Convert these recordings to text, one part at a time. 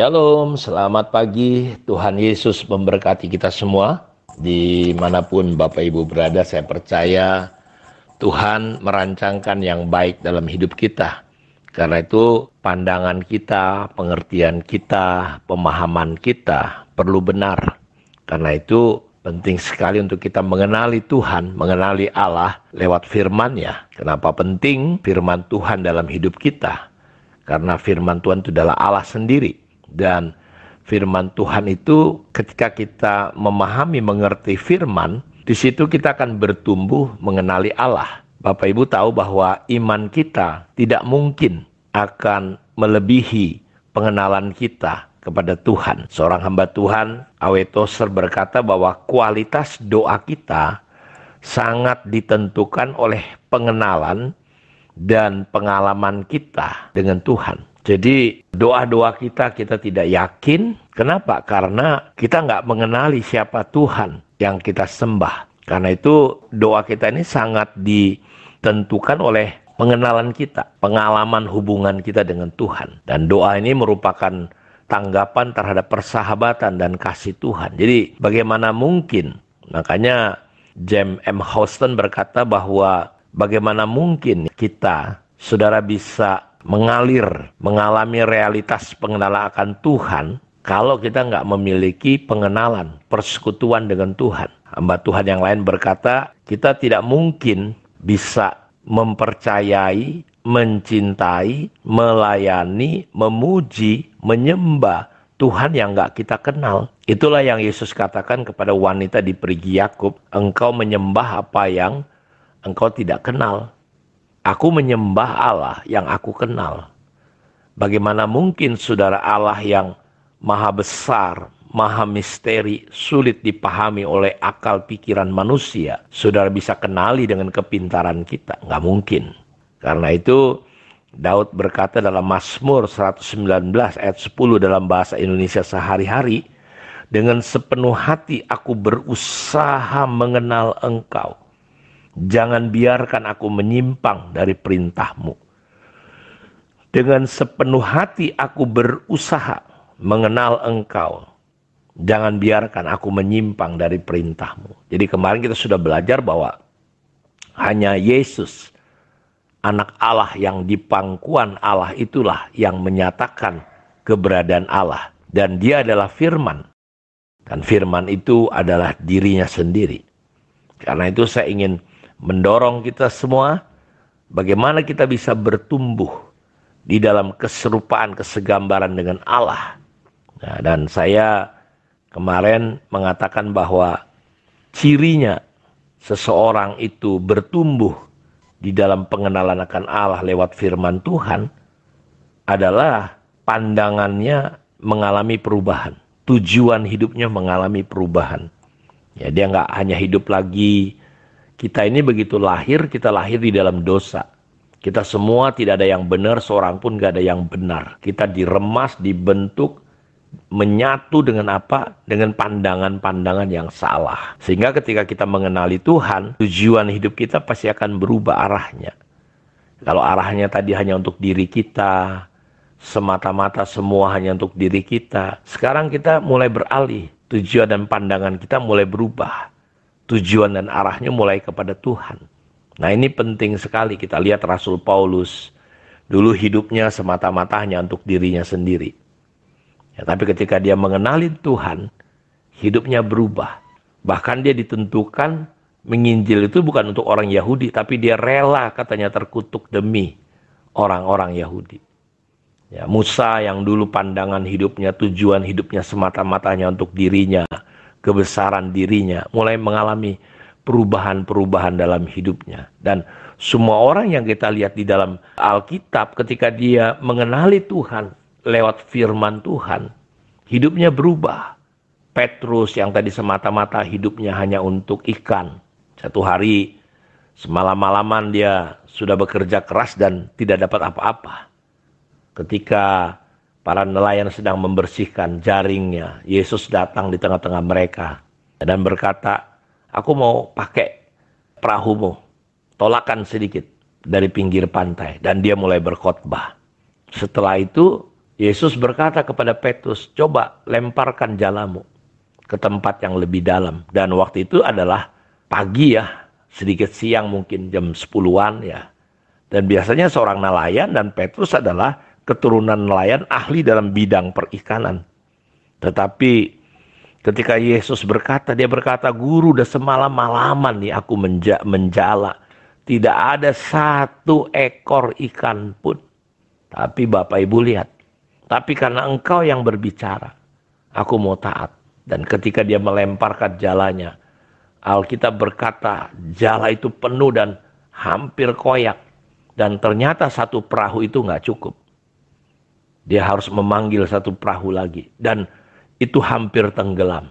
Shalom, selamat pagi. Tuhan Yesus memberkati kita semua. Dimanapun Bapak Ibu berada, saya percaya Tuhan merancangkan yang baik dalam hidup kita. Karena itu pandangan kita, pengertian kita, pemahaman kita perlu benar. Karena itu penting sekali untuk kita mengenali Tuhan, mengenali Allah lewat firman-Nya. Kenapa penting firman Tuhan dalam hidup kita? Karena firman Tuhan itu adalah Allah sendiri. Dan firman Tuhan itu ketika kita memahami, mengerti firman, di situ kita akan bertumbuh mengenali Allah. Bapak Ibu tahu bahwa iman kita tidak mungkin akan melebihi pengenalan kita kepada Tuhan. Seorang hamba Tuhan, A.W. Tozer, berkata bahwa kualitas doa kita sangat ditentukan oleh pengenalan dan pengalaman kita dengan Tuhan. Jadi doa-doa kita tidak yakin. Kenapa? Karena kita nggak mengenali siapa Tuhan yang kita sembah. Karena itu doa kita ini sangat ditentukan oleh pengenalan kita, pengalaman hubungan kita dengan Tuhan. Dan doa ini merupakan tanggapan terhadap persahabatan dan kasih Tuhan. Jadi bagaimana mungkin, makanya James M. Houston berkata bahwa bagaimana mungkin kita, saudara, bisa mengalami realitas pengenalan akan Tuhan kalau kita nggak memiliki pengenalan, persekutuan dengan Tuhan. Hamba Tuhan yang lain berkata, kita tidak mungkin bisa mempercayai, mencintai, melayani, memuji, menyembah Tuhan yang nggak kita kenal. Itulah yang Yesus katakan kepada wanita di Perigi Yakub, engkau menyembah apa yang engkau tidak kenal. Aku menyembah Allah yang aku kenal. Bagaimana mungkin saudara, Allah yang maha besar, maha misteri, sulit dipahami oleh akal pikiran manusia, saudara bisa kenali dengan kepintaran kita? Nggak mungkin. Karena itu Daud berkata dalam Mazmur 119 ayat 10 dalam bahasa Indonesia sehari-hari, dengan sepenuh hati aku berusaha mengenal Engkau. Jangan biarkan aku menyimpang dari perintah-Mu. Dengan sepenuh hati aku berusaha mengenal Engkau. Jangan biarkan aku menyimpang dari perintah-Mu. Jadi kemarin kita sudah belajar bahwa hanya Yesus, anak Allah yang di pangkuan Allah, itulah yang menyatakan keberadaan Allah. Dan dia adalah firman. Dan firman itu adalah dirinya sendiri. Karena itu saya ingin mendorong kita semua, bagaimana kita bisa bertumbuh di dalam keserupaan, kesegambaran dengan Allah. Nah, dan saya kemarin mengatakan bahwa cirinya seseorang itu bertumbuh di dalam pengenalan akan Allah lewat firman Tuhan adalah pandangannya mengalami perubahan. Tujuan hidupnya mengalami perubahan. Ya, dia nggak hanya hidup lagi. Kita ini begitu lahir, kita lahir di dalam dosa. Kita semua tidak ada yang benar, seorang pun gak ada yang benar. Kita diremas, dibentuk, menyatu dengan apa? Dengan pandangan-pandangan yang salah. Sehingga ketika kita mengenali Tuhan, tujuan hidup kita pasti akan berubah arahnya. Kalau arahnya tadi hanya untuk diri kita, semata-mata semua hanya untuk diri kita, sekarang kita mulai beralih. Tujuan dan pandangan kita mulai berubah. Tujuan dan arahnya mulai kepada Tuhan. Nah, ini penting sekali. Kita lihat Rasul Paulus. Dulu hidupnya semata-mata hanya untuk dirinya sendiri. Ya, tapi ketika dia mengenali Tuhan, hidupnya berubah. Bahkan dia ditentukan menginjil itu bukan untuk orang Yahudi, tapi dia rela katanya terkutuk demi orang-orang Yahudi. Ya, Musa yang dulu pandangan hidupnya, tujuan hidupnya semata-mata hanya untuk dirinya, kebesaran dirinya, mulai mengalami perubahan-perubahan dalam hidupnya. Dan semua orang yang kita lihat di dalam Alkitab, ketika dia mengenali Tuhan lewat firman Tuhan, hidupnya berubah. Petrus yang tadi semata-mata hidupnya hanya untuk ikan, satu hari semalam-malaman dia sudah bekerja keras dan tidak dapat apa-apa. Ketika para nelayan sedang membersihkan jaringnya, Yesus datang di tengah-tengah mereka dan berkata, aku mau pakai perahumu, tolakan sedikit dari pinggir pantai. Dan dia mulai berkhotbah. Setelah itu Yesus berkata kepada Petrus, coba lemparkan jalamu ke tempat yang lebih dalam. Dan waktu itu adalah pagi ya, sedikit siang mungkin jam 10-an ya. Dan biasanya seorang nelayan, dan Petrus adalah keturunan nelayan ahli dalam bidang perikanan. Tetapi ketika Yesus berkata, dia berkata, guru udah semalam-malaman nih aku menjala. Tidak ada satu ekor ikan pun. Tapi Bapak Ibu lihat, tapi karena engkau yang berbicara, aku mau taat. Dan ketika dia melemparkan jalanya, Alkitab berkata jala itu penuh dan hampir koyak. Dan ternyata satu perahu itu nggak cukup. Dia harus memanggil satu perahu lagi. Dan itu hampir tenggelam.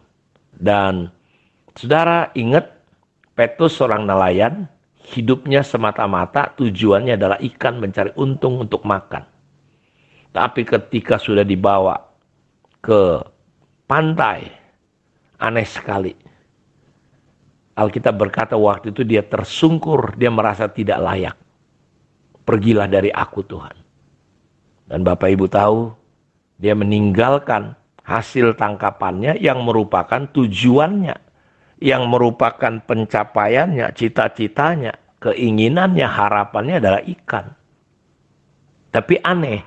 Dan saudara ingat, Petrus seorang nelayan, hidupnya semata-mata tujuannya adalah ikan, mencari untung untuk makan. Tapi ketika sudah dibawa ke pantai, aneh sekali. Alkitab berkata waktu itu dia tersungkur, dia merasa tidak layak. Pergilah dari aku Tuhan. Dan Bapak Ibu tahu, dia meninggalkan hasil tangkapannya yang merupakan tujuannya, yang merupakan pencapaiannya, cita-citanya, keinginannya, harapannya adalah ikan. Tapi aneh,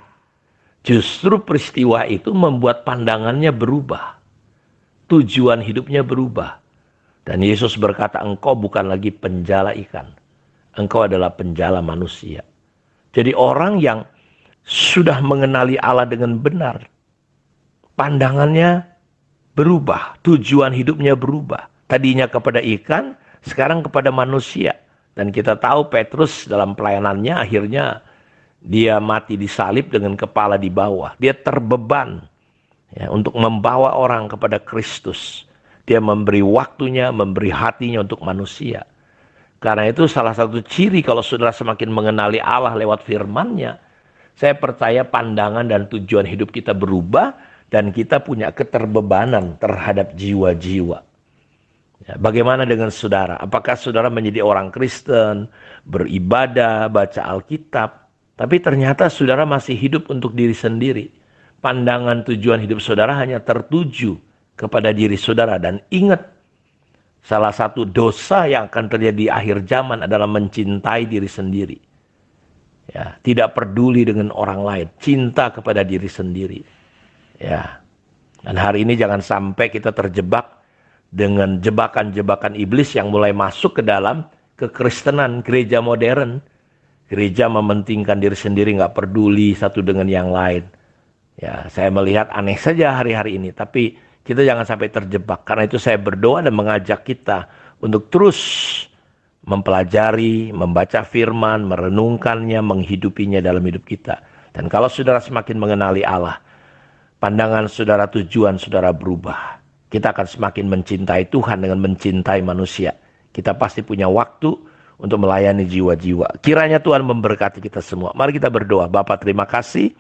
justru peristiwa itu membuat pandangannya berubah. Tujuan hidupnya berubah. Dan Yesus berkata, engkau bukan lagi penjala ikan. Engkau adalah penjala manusia. Jadi orang yang sudah mengenali Allah dengan benar, pandangannya berubah. Tujuan hidupnya berubah. Tadinya kepada ikan, sekarang kepada manusia. Dan kita tahu Petrus dalam pelayanannya akhirnya dia mati disalib dengan kepala di bawah. Dia terbeban ya, untuk membawa orang kepada Kristus. Dia memberi waktunya, memberi hatinya untuk manusia. Karena itu salah satu ciri kalau saudara semakin mengenali Allah lewat firman-Nya, saya percaya pandangan dan tujuan hidup kita berubah dan kita punya keterbebanan terhadap jiwa-jiwa. Ya, bagaimana dengan saudara? Apakah saudara menjadi orang Kristen, beribadah, baca Alkitab, tapi ternyata saudara masih hidup untuk diri sendiri? Pandangan tujuan hidup saudara hanya tertuju kepada diri saudara. Dan ingat, salah satu dosa yang akan terjadi di akhir zaman adalah mencintai diri sendiri. Ya, tidak peduli dengan orang lain, cinta kepada diri sendiri. Ya. Dan hari ini jangan sampai kita terjebak dengan jebakan-jebakan iblis yang mulai masuk ke dalam kekristenan, gereja modern. Gereja mementingkan diri sendiri, nggak peduli satu dengan yang lain. Ya, saya melihat aneh saja hari-hari ini, tapi kita jangan sampai terjebak. Karena itu saya berdoa dan mengajak kita untuk terus mempelajari, membaca firman, merenungkannya, menghidupinya dalam hidup kita. Dan kalau saudara semakin mengenali Allah, pandangan saudara, tujuan saudara berubah. Kita akan semakin mencintai Tuhan dengan mencintai manusia. Kita pasti punya waktu untuk melayani jiwa-jiwa. Kiranya Tuhan memberkati kita semua. Mari kita berdoa. Bapa, terima kasih.